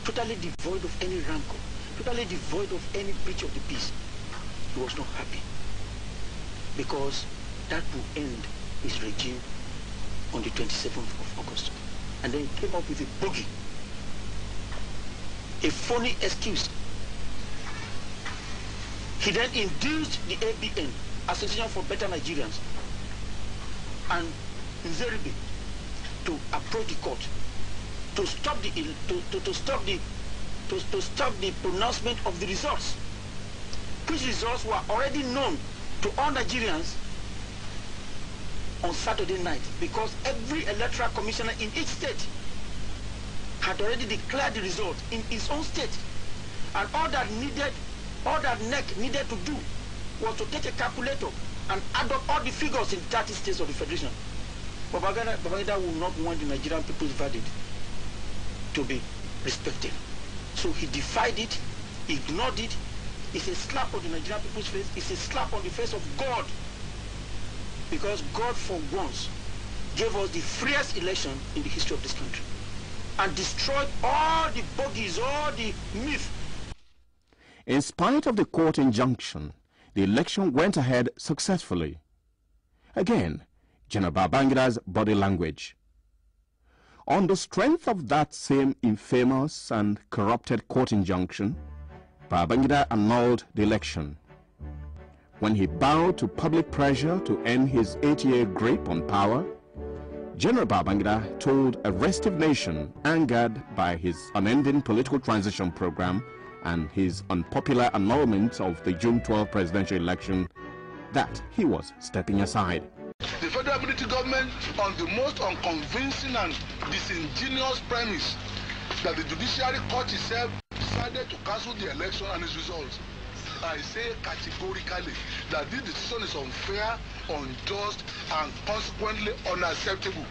totally devoid of any rancor, totally devoid of any breach of the peace. He was not happy because that will end his regime on the 27th of August. And then he came up with a bogey, a phony excuse. He then induced the ABN, Association for Better Nigerians, and Nzeribe to approach the court to stop the stop the pronouncement of the results, which results were already known to all Nigerians on Saturday night, because every electoral commissioner in each state had already declared the result in his own state, and all that NEC needed to do was to take a calculator and add up all the figures in 30 states of the Federation. Babangida will not want the Nigerian people's verdict to be respected. So he defied it, ignored it. It's a slap on the Nigerian people's face. It's a slap on the face of God. Because God for once gave us the freest election in the history of this country and destroyed all the bogies, all the myths. In spite of the court injunction, the election went ahead successfully. Again, General Babangida's body language. On the strength of that same infamous and corrupted court injunction, Babangida annulled the election. When he bowed to public pressure to end his 8-year grip on power, General Babangida told a restive nation angered by his unending political transition program and his unpopular annulment of the June 12 presidential election that he was stepping aside. The federal military government, on the most unconvincing and disingenuous premise that the judiciary court itself decided to cancel the election and its results, I say categorically that this decision is unfair, unjust, and consequently unacceptable.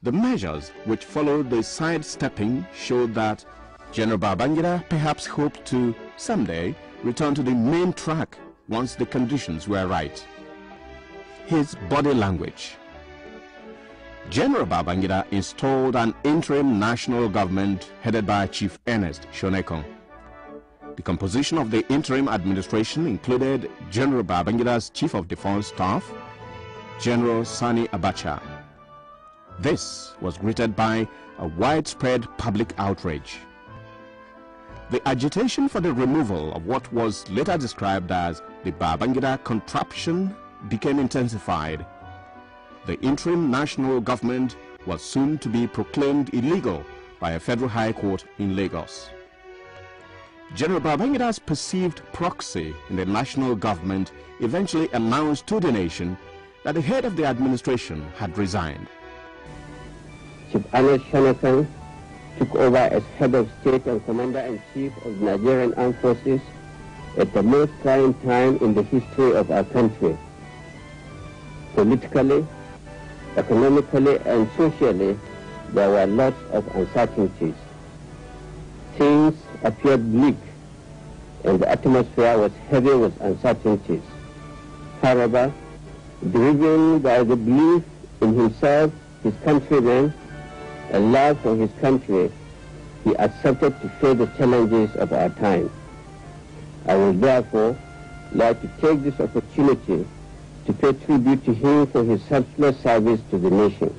The measures which followed the sidestepping showed that General Babangida perhaps hoped to someday return to the main track once the conditions were right. His body language. General Babangida installed an interim national government headed by Chief Ernest Shonekon. The composition of the interim administration included General Babangida's Chief of Defense Staff, General Sani Abacha. This was greeted by a widespread public outrage. The agitation for the removal of what was later described as the Babangida contraption became intensified. The interim national government was soon to be proclaimed illegal by a federal high court in Lagos. General Babangida's perceived proxy in the national government eventually announced to the nation that the head of the administration had resigned. Chief Ernest Shonekon took over as head of state and commander-in-chief of the Nigerian Armed Forces at the most trying time in the history of our country. Politically, economically, and socially, there were lots of uncertainties. Things appeared bleak, and the atmosphere was heavy with uncertainties. However, driven by the belief in himself, his countrymen, and love for his country, he accepted to face the challenges of our time. I would therefore like to take this opportunity to pay tribute to him for his selfless service to the nation.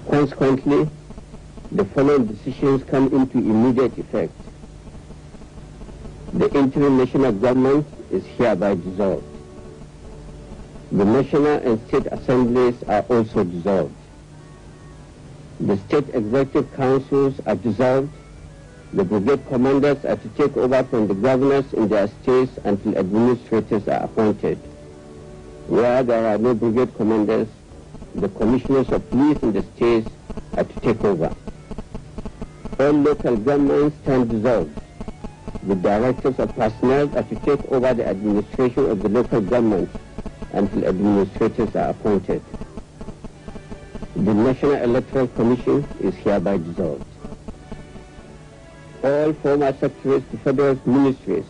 Consequently, the following decisions come into immediate effect. The interim national government is hereby dissolved. The national and state assemblies are also dissolved. The state executive councils are dissolved. The brigade commanders are to take over from the governors in their states until administrators are appointed. Where there are no brigade commanders, the commissioners of police in the states are to take over. All local governments stand dissolved. The directors of personnel are to take over the administration of the local government until administrators are appointed. The National Electoral Commission is hereby dissolved. All former secretaries to federal ministries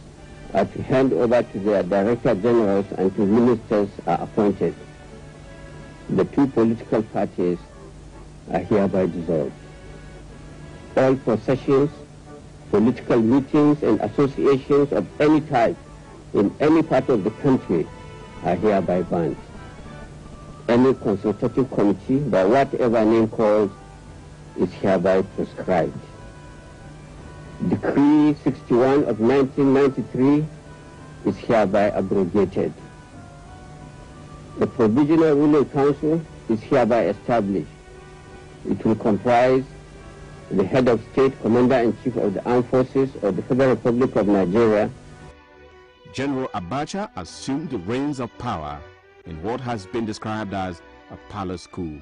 are to hand over to their director generals until ministers are appointed. The two political parties are hereby dissolved. All processions, political meetings and associations of any type in any part of the country are hereby banned. Any consultative committee, by whatever name called, is hereby proscribed. Decree 61 of 1993 is hereby abrogated. The Provisional Ruling Council is hereby established. It will comprise the head of state, Commander-in-Chief of the Armed Forces of the Federal Republic of Nigeria. General Abacha assumed the reins of power in what has been described as a palace coup.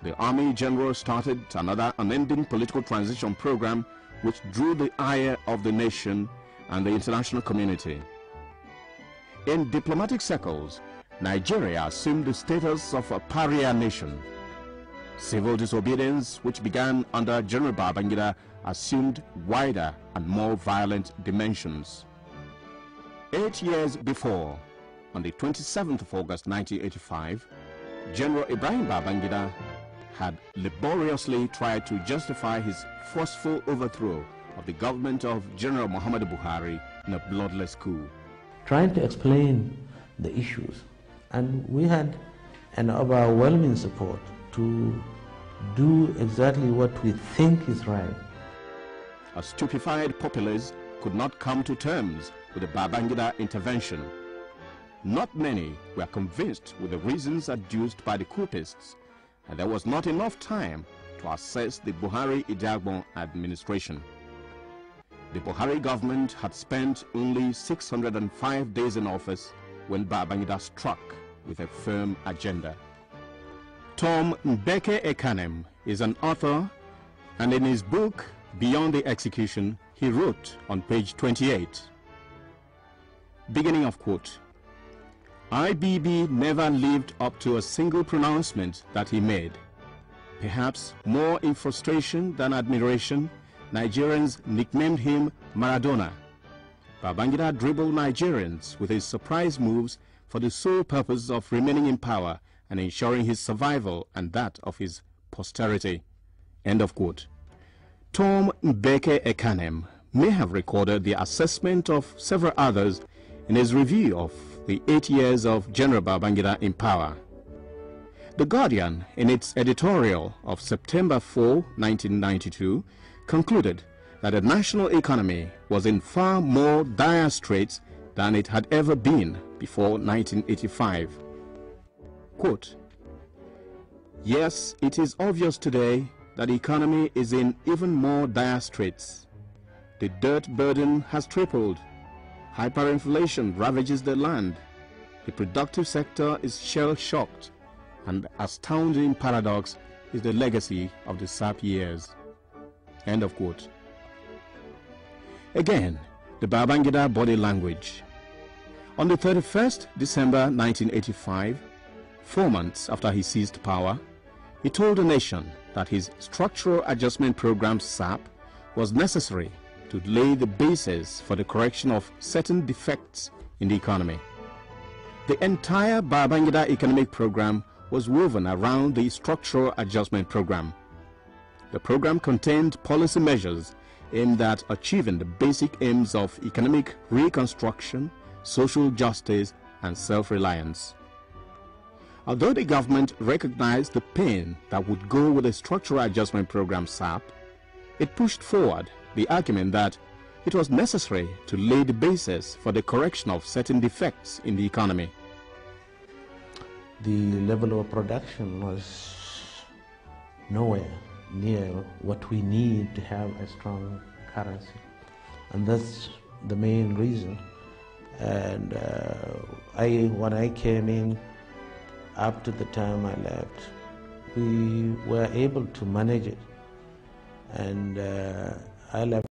The army general started another unending political transition program which drew the ire of the nation and the international community. In diplomatic circles, Nigeria assumed the status of a pariah nation. Civil disobedience, which began under General Babangida, assumed wider and more violent dimensions. 8 years before, on the 27th of August 1985, General Ibrahim Babangida had laboriously tried to justify his forceful overthrow of the government of General Muhammadu Buhari in a bloodless coup. Trying to explain the issues, and we had an overwhelming support to do exactly what we think is right. A stupefied populace could not come to terms with the Babangida intervention. Not many were convinced with the reasons adduced by the coupists, and there was not enough time to assess the Buhari-Ijagbon administration. The Buhari government had spent only 605 days in office when Babangida struck with a firm agenda. Tom Mbeke Ekanem is an author, and in his book, Beyond the Execution, he wrote on page 28, beginning of quote, IBB never lived up to a single pronouncement that he made. Perhaps more in frustration than admiration, Nigerians nicknamed him Maradona. Babangida dribbled Nigerians with his surprise moves for the sole purpose of remaining in power and ensuring his survival and that of his posterity. End of quote. Tom Mbeke Ekanem may have recorded the assessment of several others in his review of the 8 years of General Babangida in power. The Guardian, in its editorial of September 4, 1992, concluded that the national economy was in far more dire straits than it had ever been before 1985. Quote, yes, it is obvious today that the economy is in even more dire straits. The debt burden has tripled. Hyperinflation ravages the land. The productive sector is shell-shocked, and the astounding paradox is the legacy of the SAP years. End of quote. Again, the Babangida body language. On the 31st December 1985, 4 months after he seized power, he told the nation that his structural adjustment program SAP was necessary to lay the basis for the correction of certain defects in the economy. The entire Babangida economic program was woven around the structural adjustment program. The program contained policy measures aimed at achieving the basic aims of economic reconstruction, social justice, and self-reliance. Although the government recognized the pain that would go with the structural adjustment program SAP, it pushed forward the argument that it was necessary to lay the basis for the correction of certain defects in the economy. The level of production was nowhere near what we need to have a strong currency, and that's the main reason. And when I came in, up to the time I left, we were able to manage it, and I left